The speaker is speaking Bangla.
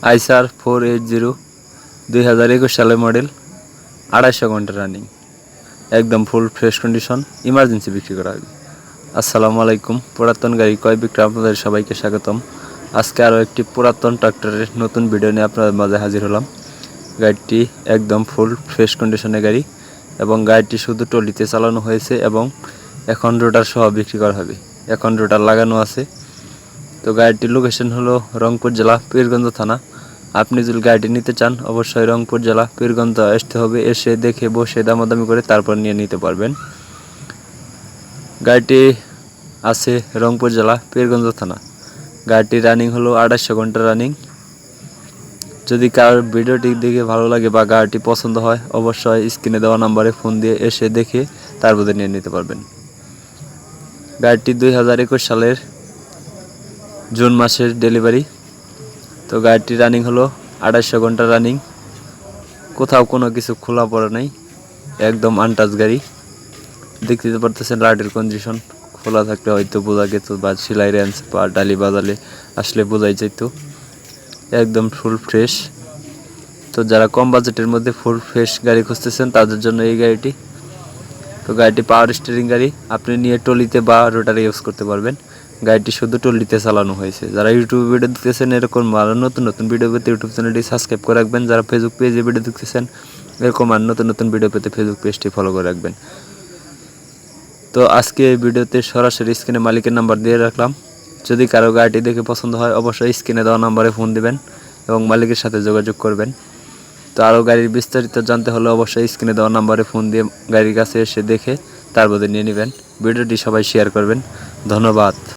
আইসার 480 2021 সালের মডেল, 250 ঘন্টা রানিং, একদম ফুল ফ্রেশ কন্ডিশন, ইমার্জেন্সি বিক্রি করা হবে। আসসালামু আলাইকুম, পুরাতন গাড়ি ক্রয় বিক্রয় আপনাদের সবাইকে স্বাগতম। আজকে আরও একটি পুরাতন ট্রাক্টরের নতুন ভিডিও নিয়ে আপনাদের মাঝে হাজির হলাম। গাড়িটি একদম ফুল ফ্রেশ কন্ডিশনের গাড়ি এবং গাড়িটি শুধু টলিতে চালানো হয়েছে এবং এখন রোটার সহ বিক্রি করা হবে। এখন রোটার লাগানো আছে। তো গাড়িটির লোকেশন হলো রংপুর জেলা পীরগঞ্জ থানা। আপনি যদি গাড়িটি নিতে চান অবশ্যই রংপুর জেলা পীরগঞ্জ আসতে হবে। এসে দেখে বসে দামাদামি করে তারপর নিয়ে নিতে পারবেন। গাড়িটি আছে রংপুর জেলা পীরগঞ্জ থানা। গাড়িটির রানিং হলো 250 ঘন্টা রানিং। যদি কারোর ভিডিওটি দেখে ভালো লাগে বা গাড়িটি পছন্দ হয় অবশ্যই স্ক্রিনে দেওয়া নাম্বারে ফোন দিয়ে এসে দেখে তারপর নিয়ে নিতে পারবেন। গাড়িটি 2021 সালের জুন মাসের ডেলিভারি। তো গাড়িটি রানিং হলো 250 ঘন্টা রানিং, কোথাও কোনো কিছু খোলা পড়া নেই, একদম আনটাচ গাড়ি। দেখতে পারতেছেন লাইটের কন্ডিশন, খোলা থাকলে হয়তো বোঝা যেত বা সেলাই রেঞ্জ বা ডালি বাজালে আসলে বোঝাই যেত। একদম ফুল ফ্রেশ। তো যারা কম বাজেটের মধ্যে ফুল ফ্রেশ গাড়ি খুঁজতেছেন তাদের জন্য এই গাড়িটি। তো গাড়িটি পাওয়ার স্টিয়ারিং গাড়ি, আপনি নিয়ে টলিতে বা রোটারে ইউজ করতে পারবেন। গাড়িটি শুধু টলিতে চালানো হয়েছে। যারা ইউটিউবে ভিডিও দেখতেছেন এরকম আরও নতুন নতুন ভিডিও পেতে ইউটিউব চ্যানেলটি সাবস্ক্রাইব করে রাখবেন। যারা ফেসবুক পেজে ভিডিও দেখতেছেন এরকম আর নতুন নতুন ভিডিও পেতে ফেসবুক পেজটি ফলো করে রাখবেন। তো আজকে এই ভিডিওতে সরাসরি স্ক্রিনে মালিকের নাম্বার দিয়ে রাখলাম। যদি কারো গাড়িটি দেখে পছন্দ হয় অবশ্যই স্ক্রিনে দেওয়া নাম্বারে ফোন দিবেন এবং মালিকের সাথে যোগাযোগ করবেন। তো আরও গাড়ির বিস্তারিত জানতে হলে অবশ্যই স্ক্রিনে দেওয়া নাম্বারে ফোন দিয়ে গাড়ির কাছে এসে দেখে তারপরে নিয়ে নেবেন। ভিডিওটি সবাই শেয়ার করবেন। ধন্যবাদ।